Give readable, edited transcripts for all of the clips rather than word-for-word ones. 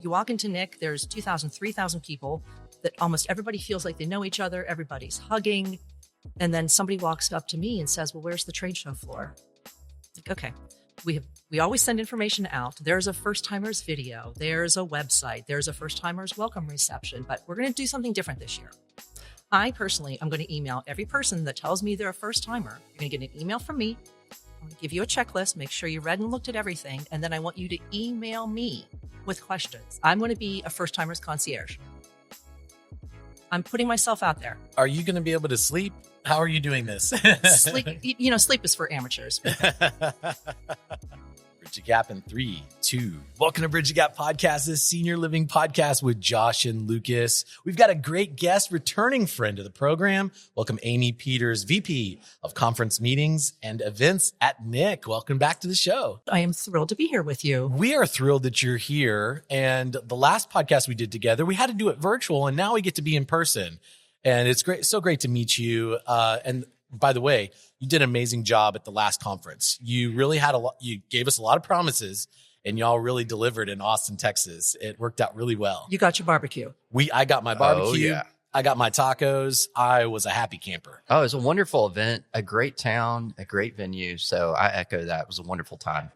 You walk into NIC, there's 2,000, 3,000 people that almost everybody feels like they know each other. Everybody's hugging. And then somebody walks up to me and says, well, where's the trade show floor? Like, okay, we always send information out. There's a first timers video. There's a website. There's a first timers welcome reception, but we're going to do something different this year. I personally, I'm going to email every person that tells me they're a first timer. You're going to get an email from me. I'm going to give you a checklist, make sure you read and looked at everything. And then I want you to email me with questions. I'm going to be a first timers concierge. I'm putting myself out there. Are you going to be able to sleep? How are you doing this? Sleep is for amateurs. Bridge the Gap in 3, 2. Welcome to Bridge the Gap Podcast, this senior living podcast with Josh and Lucas. We've got a great guest, returning friend of the program. Welcome Amy Peters, VP of Conference Meetings and Events at NIC. Welcome back to the show. I am thrilled to be here with you. We are thrilled that you're here. And the last podcast we did together, we had to do it virtual, and now we get to be in person. And it's great, so great to meet you. And by the way, you did an amazing job at the last conference. You really had you gave us a lot of promises, and y'all really delivered in Austin, Texas. It worked out really well. You got your barbecue. I got my barbecue. Oh, yeah. I got my tacos. I was a happy camper. Oh, it was a wonderful event, a great town, a great venue. So I echo that. It was a wonderful time.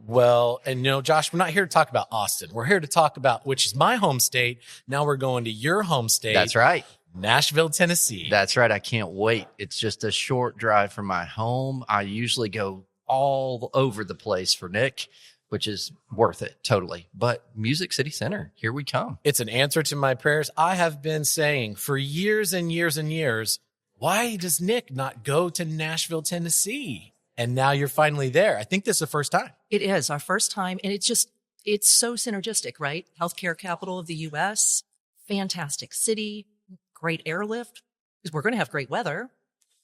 Well, and Josh, we're not here to talk about Austin. We're here to talk about, which is my home state. Now we're going to your home state. That's right. Nashville, Tennessee. That's right. I can't wait. It's just a short drive from my home. I usually go all over the place for NIC, which is worth it totally. But Music City Center, here we come. It's an answer to my prayers. I have been saying for years and years and years, why does NIC not go to Nashville, Tennessee? And now you're finally there. I think this is the first time. It is our first time. And it's so synergistic, right? Healthcare capital of the U.S., fantastic city, great airlift, because we're going to have great weather.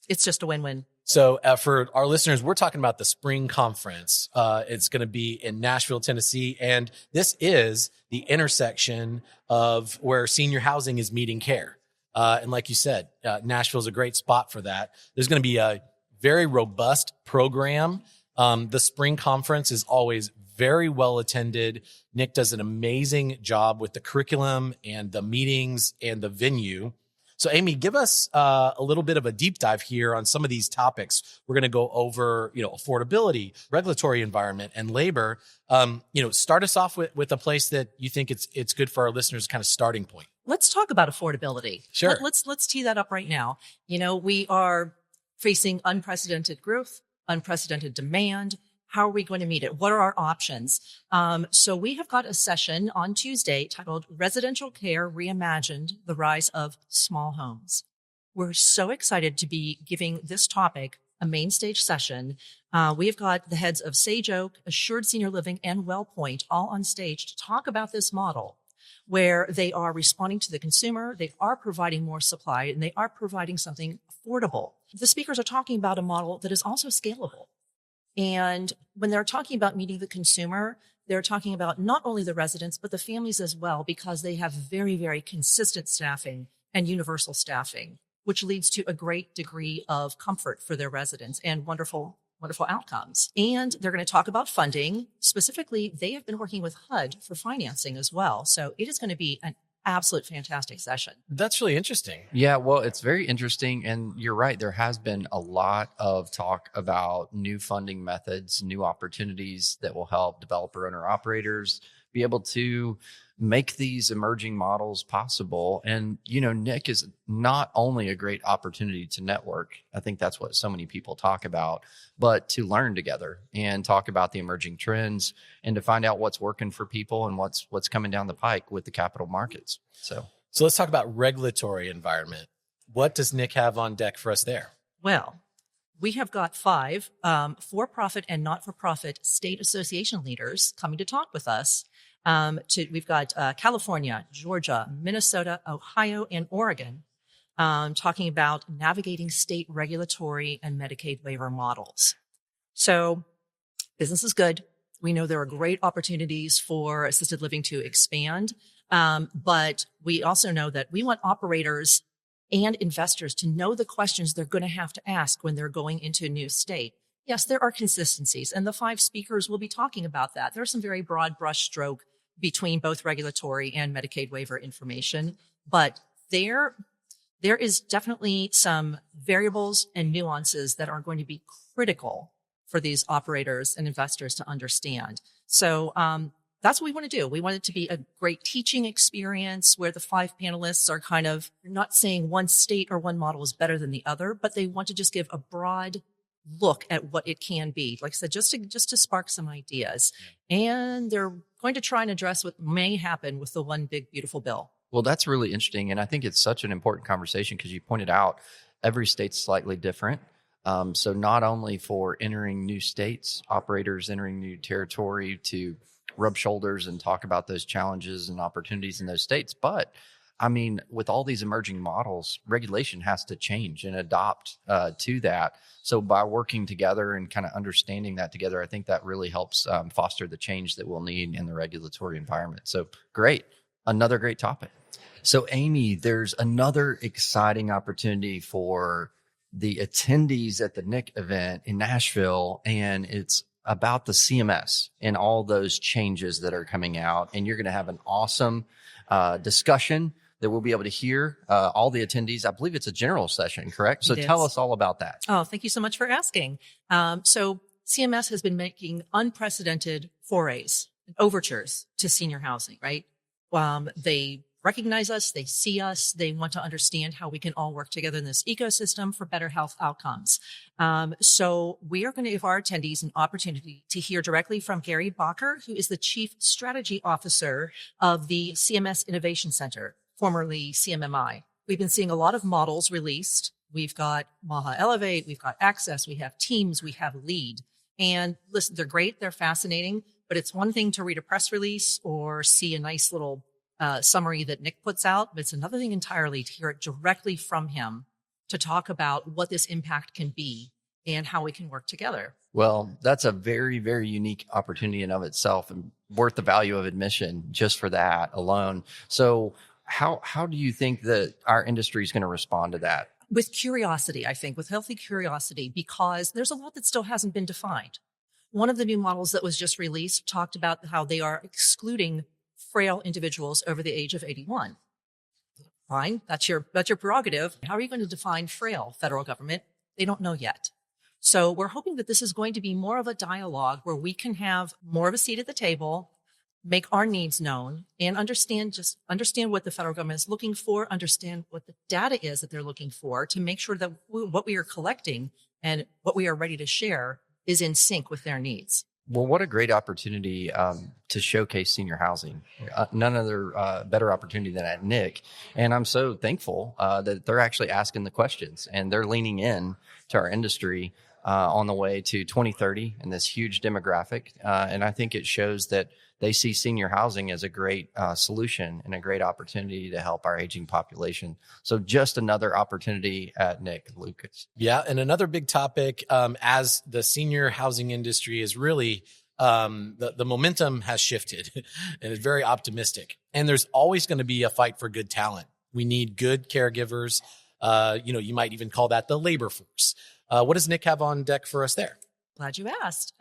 It's just a win-win. So for our listeners, we're talking about the Spring Conference. It's going to be in Nashville, Tennessee. And this is the intersection of where senior housing is meeting care. And like you said, Nashville is a great spot for that. There's going to be a very robust program. The Spring Conference is always very well attended. NIC does an amazing job with the curriculum and the meetings and the venue. So Amy, give us a little bit of a deep dive here on some of these topics. We're going to go over, affordability, regulatory environment, and labor. Start us off with a place that you think it's good for our listeners, kind of starting point. Let's talk about affordability. Sure. Let's tee that up right now. We are facing unprecedented growth, unprecedented demand. How are we going to meet it? What are our options? So we have got a session on Tuesday titled Residential Care Reimagined, the Rise of Small Homes. We're so excited to be giving this topic a main stage session. We have got the heads of Sage Oak, Assured Senior Living, and WellPoint all on stage to talk about this model where they are responding to the consumer, they are providing more supply, and they are providing something affordable. The speakers are talking about a model that is also scalable. And when they're talking about meeting the consumer, they're talking about not only the residents, but the families as well, because they have very, very consistent staffing and universal staffing, which leads to a great degree of comfort for their residents and wonderful outcomes. And they're going to talk about funding. Specifically, they have been working with HUD for financing as well. So it is going to be an absolute fantastic session. That's really interesting. Yeah, well, it's very interesting. And you're right. There has been a lot of talk about new funding methods, new opportunities that will help developer owner operators be able to make these emerging models possible. And, NIC is not only a great opportunity to network. I think that's what so many people talk about, but to learn together and talk about the emerging trends and to find out what's working for people and what's coming down the pike with the capital markets. So let's talk about regulatory environment. What does NIC have on deck for us there? Well, we have got 5 for-profit and not-for-profit state association leaders coming to talk with us. We've got California, Georgia, Minnesota, Ohio, and Oregon talking about navigating state regulatory and Medicaid waiver models. So business is good. We know there are great opportunities for assisted living to expand, but we also know that we want operators and investors to know the questions they're going to have to ask when they're going into a new state. Yes, there are consistencies, and the 5 speakers will be talking about that. There are some very broad brushstroke between both regulatory and Medicaid waiver information. But there is definitely some variables and nuances that are going to be critical for these operators and investors to understand. So that's what we want to do. We want it to be a great teaching experience where the 5 panelists are kind of not saying one state or one model is better than the other, but they want to just give a broad look at what it can be. Like I said, just to spark some ideas. And they're going to try and address what may happen with the one big, beautiful bill. Well, that's really interesting. And I think it's such an important conversation because you pointed out every state's slightly different. So not only for entering new states, operators entering new territory to rub shoulders and talk about those challenges and opportunities in those states, but I mean, with all these emerging models, regulation has to change and adopt to that. So by working together and kind of understanding that together, I think that really helps foster the change that we'll need in the regulatory environment. So great. Another great topic. So Amy, there's another exciting opportunity for the attendees at the NIC event in Nashville, and it's about the CMS and all those changes that are coming out. And you're going to have an awesome discussion that we'll be able to hear all the attendees. I believe it's a general session, correct? So tell us all about that. Oh, thank you so much for asking. So CMS has been making unprecedented forays, overtures to senior housing, right? They recognize us, they see us, they want to understand how we can all work together in this ecosystem for better health outcomes. So we are going to give our attendees an opportunity to hear directly from Gary Bacher, who is the Chief Strategy Officer of the CMS Innovation Center, formerly CMMI. We've been seeing a lot of models released. We've got Maha Elevate, we've got Access, we have Teams, we have Lead. And listen, they're great, they're fascinating, but it's one thing to read a press release or see a nice little summary that Nick puts out, but it's another thing entirely to hear it directly from him to talk about what this impact can be and how we can work together. Well, that's a very, very unique opportunity in of itself and worth the value of admission just for that alone. So how do you think that our industry is going to respond to that? With curiosity, I think, with healthy curiosity, because there's a lot that still hasn't been defined. One of the new models that was just released talked about how they are excluding frail individuals over the age of 81. Fine, that's your prerogative. How are you going to define frail, federal government? They don't know yet. So we're hoping that this is going to be more of a dialogue where we can have more of a seat at the table, make our needs known, and understand what the federal government is looking for, understand what the data is that they're looking for to make sure that what we are collecting and what we are ready to share is in sync with their needs. Well, what a great opportunity to showcase senior housing. None other better opportunity than at NIC. And I'm so thankful that they're actually asking the questions and they're leaning in to our industry on the way to 2030 and this huge demographic. And I think it shows that they see senior housing as a great solution and a great opportunity to help our aging population. So just another opportunity at NIC, Lucas. Yeah. And another big topic, as the senior housing industry is really, the momentum has shifted and it's very optimistic. And there's always going to be a fight for good talent. We need good caregivers. You might even call that the labor force. What does NIC have on deck for us there? Glad you asked.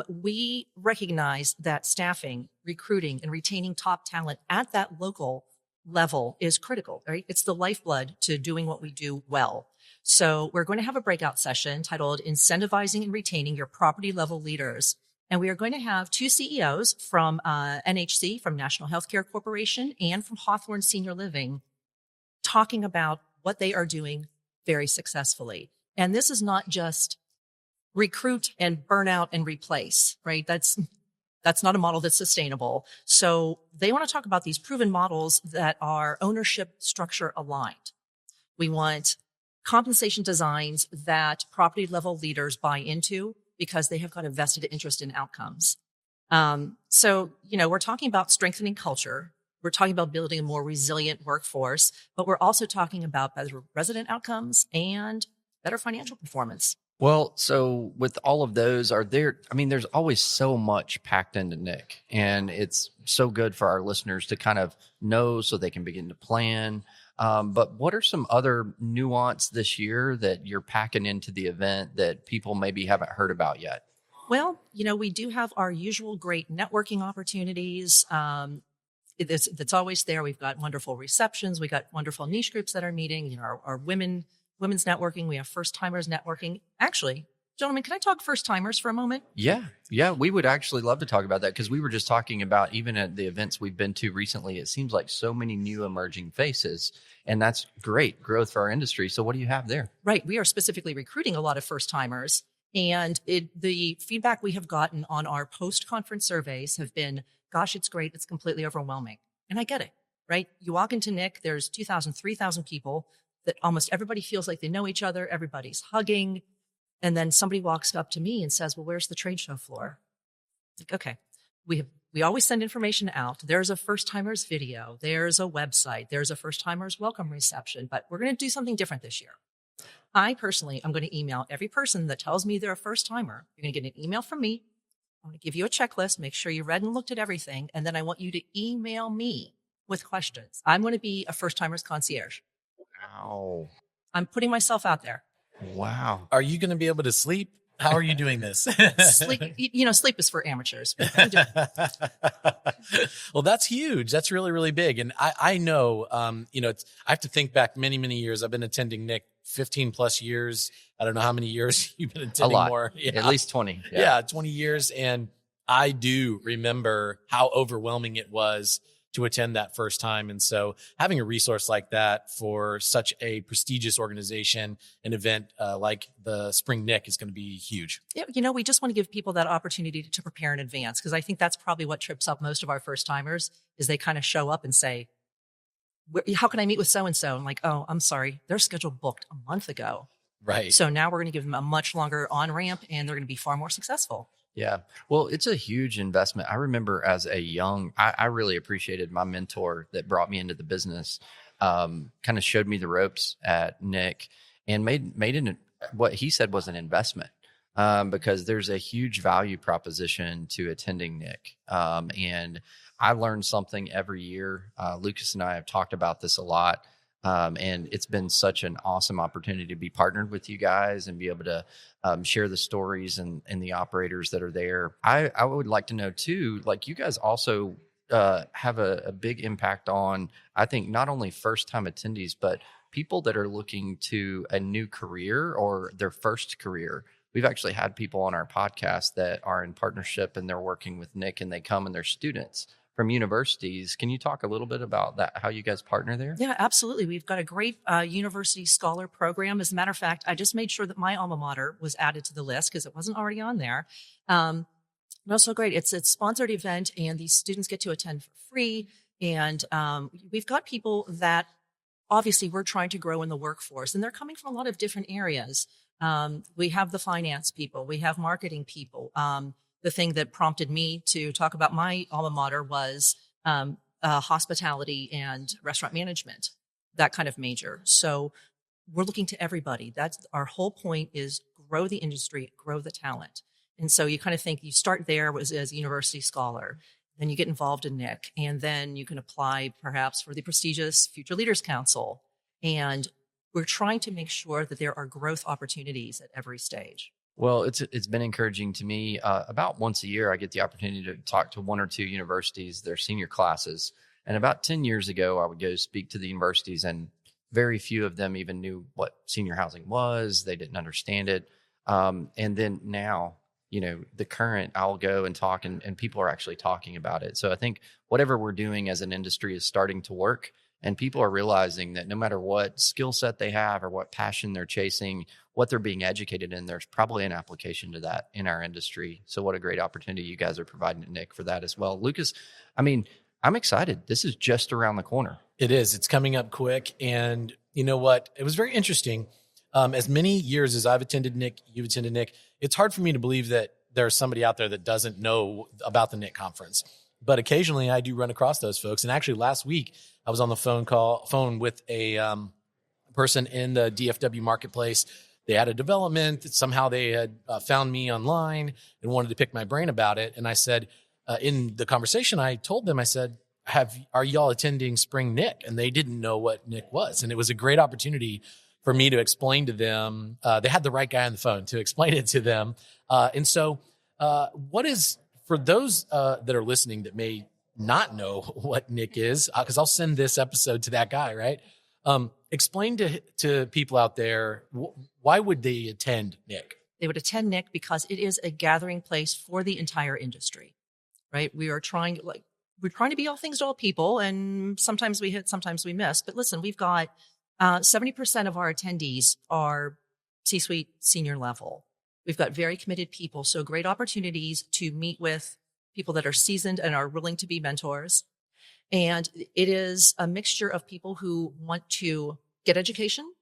We recognize that staffing, recruiting, and retaining top talent at that local level is critical, right? It's the lifeblood to doing what we do well. So we're going to have a breakout session titled Incentivizing and Retaining Your Property Level Leaders. And we are going to have 2 CEOs from NHC, from National Healthcare Corporation, and from Hawthorne Senior Living talking about what they are doing very successfully. And this is not just recruit and burn out and replace, right? That's not a model that's sustainable. So they want to talk about these proven models that are ownership structure aligned. We want compensation designs that property level leaders buy into because they have got a vested interest in outcomes. So we're talking about strengthening culture. We're talking about building a more resilient workforce, but we're also talking about better resident outcomes and better financial performance. Well, so with all of those, there's always so much packed into NIC, and it's so good for our listeners to kind of know so they can begin to plan. But what are some other nuance this year that you're packing into the event that people maybe haven't heard about yet? Well, we do have our usual great networking opportunities. that's always there. We've got wonderful receptions. We got wonderful niche groups that are meeting, our women's networking. We have first timers networking. Actually, gentlemen, can I talk first timers for a moment? Yeah. We would actually love to talk about that because we were just talking about even at the events we've been to recently, it seems like so many new emerging faces, and that's great growth for our industry. So what do you have there? Right. We are specifically recruiting a lot of first timers, and the feedback we have gotten on our post-conference surveys have been, gosh, it's great. It's completely overwhelming. And I get it, right? You walk into NIC, there's 2,000, 3,000 people that almost everybody feels like they know each other. Everybody's hugging. And then somebody walks up to me and says, well, where's the trade show floor? Like, okay, we always send information out. There's a first timers video. There's a website. There's a first timers welcome reception, but we're going to do something different this year. I personally, I'm going to email every person that tells me they're a first timer. You're going to get an email from me. I'm going to give you a checklist, make sure you read and looked at everything. And then I want you to email me with questions. I'm going to be a first timers concierge. Wow. I'm putting myself out there. Wow. Are you going to be able to sleep? How are you doing this? Sleep is for amateurs. Well, that's huge. That's really, really big. And I know, I have to think back many, many years. I've been attending NIC 15 plus years. I don't know how many years you've been attending. A lot. More. Yeah. At least 20. Yeah, 20 years. And I do remember how overwhelming it was to attend that first time. And so having a resource like that for such a prestigious organization, an event like the Spring NIC is going to be huge. Yeah, we just want to give people that opportunity to prepare in advance, because I think that's probably what trips up most of our first timers is they kind of show up and say, how can I meet with so-and-so? I'm like, oh, I'm sorry. Their schedule booked a month ago. Right. So now we're going to give them a much longer on-ramp and they're going to be far more successful. Yeah. Well, it's a huge investment. I remember as a young, I really appreciated my mentor that brought me into the business, kind of showed me the ropes at NIC and made what he said was an investment, because there's a huge value proposition to attending NIC. And I learned something every year. Lucas and I have talked about this a lot. And it's been such an awesome opportunity to be partnered with you guys and be able to share the stories and the operators that are there. I would like to know too, like you guys also have a big impact on, I think, not only first time attendees, but people that are looking to a new career or their first career. We've actually had people on our podcast that are in partnership and they're working with NIC and they come and they're students from universities. Can you talk a little bit about that, how you guys partner there? Yeah, absolutely. We've got a great university scholar program. As a matter of fact, I just made sure that my alma mater was added to the list because it wasn't already on there. Also great. It's a sponsored event and these students get to attend for free. And we've got people that obviously we're trying to grow in the workforce and they're coming from a lot of different areas. We have the finance people, we have marketing people. The thing that prompted me to talk about my alma mater was hospitality and restaurant management, that kind of major. So we're looking to everybody. That's our whole point, is grow the industry, grow the talent. And so you kind of think you start there as a university scholar, then you get involved in NIC, and then you can apply perhaps for the prestigious Future Leaders Council. And we're trying to make sure that there are growth opportunities at every stage. Well, it's been encouraging to me. About once a year, I get the opportunity to talk to one or two universities, their senior classes. And about 10 years ago, I would go speak to the universities, and very few of them even knew what senior housing was. They didn't understand it. And then now, the current, I'll go and talk, and people are actually talking about it. So I think whatever we're doing as an industry is starting to work. And people are realizing that no matter what skill set they have or what passion they're chasing, what they're being educated in, there's probably an application to that in our industry. So what a great opportunity you guys are providing to NIC for that as well. Lucas, I'm excited. This is just around the corner. It is. It's coming up quick. And you know what? It was very interesting. As many years as I've attended NIC, you've attended NIC, it's hard for me to believe that there's somebody out there that doesn't know about the NIC conference. But occasionally I do run across those folks. And actually last week I was on the phone with a person in the DFW marketplace. They had a development that somehow they had found me online and wanted to pick my brain about it. And I said, in the conversation, I told them, I said, are y'all attending Spring NIC? And they didn't know what NIC was. And it was a great opportunity for me to explain to them. They had the right guy on the phone to explain it to them. And so what is, for those that are listening that may not know what NIC is, because I'll send this episode to that guy, right? Explain to people out there, why would they attend NIC? They would attend NIC because it is a gathering place for the entire industry, right? We're trying to be all things to all people, and sometimes we hit, sometimes we miss. But listen, we've got 70% of our attendees are C-suite senior level. We've got very committed people, so great opportunities to meet with people that are seasoned and are willing to be mentors. And it is a mixture of people who want to get education,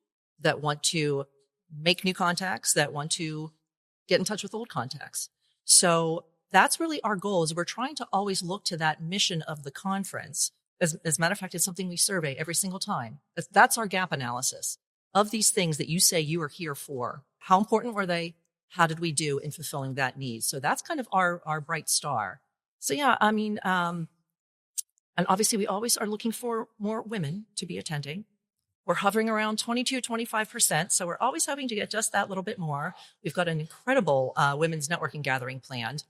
that want to make new contacts, that want to get in touch with old contacts. So that's really our goal, is we're trying to always look to that mission of the conference. As a matter of fact, it's something we survey every single time. That's our gap analysis of these things that you say you are here for. How important were they? How did we do in fulfilling that need? So that's kind of our bright star. So yeah, I mean, and obviously we always are looking for more women to be attending. We're hovering around 22-25%. So we're always hoping to get just that little bit more. We've got an incredible women's networking gathering planned.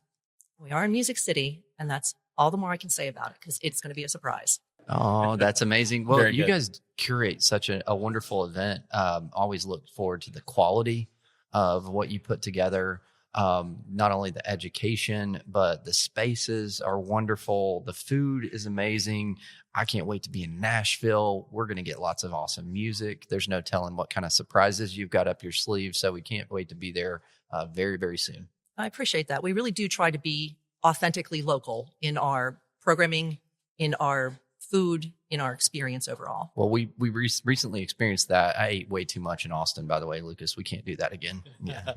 We are in Music City, and that's all the more I can say about it, because it's going to be a surprise. Oh, that's amazing. Well, Very you good. guys curate such a wonderful event. Always look forward to the quality of what you put together. Not only the education, but the spaces are wonderful. The food is amazing. I can't wait to be in Nashville. We're going to get lots of awesome music. There's no telling what kind of surprises you've got up your sleeve. So we can't wait to be there very, very soon. I appreciate that. We really do try to be authentically local in our programming, in our food, in our experience overall. Well, we recently experienced that. I ate way too much in Austin, by the way, Lucas. We can't do that again. Yeah.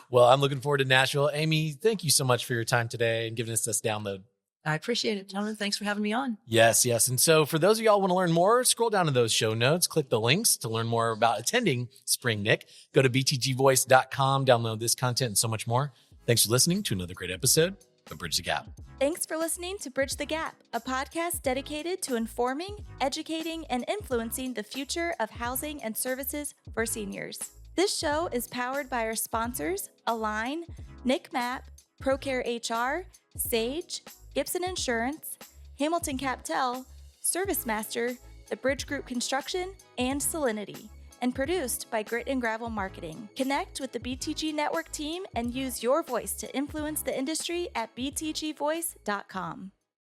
Well, I'm looking forward to Nashville. Amy, thank you so much for your time today and giving us this download. I appreciate it, gentlemen. Thanks for having me on. Yes. And so for those of y'all who want to learn more, scroll down to those show notes, click the links to learn more about attending Spring NIC. Go to btgvoice.com, download this content and so much more. Thanks for listening to another great episode of Bridge the Gap. Thanks for listening to Bridge the Gap, a podcast dedicated to informing, educating, and influencing the future of housing and services for seniors. This show is powered by our sponsors, Align, NIC MAP, ProCare HR, Sage, Gibson Insurance, Hamilton Captel, ServiceMaster, The Bridge Group Construction, and Salinity, and produced by Grit and Gravel Marketing. Connect with the BTG Network team and use your voice to influence the industry at btgvoice.com.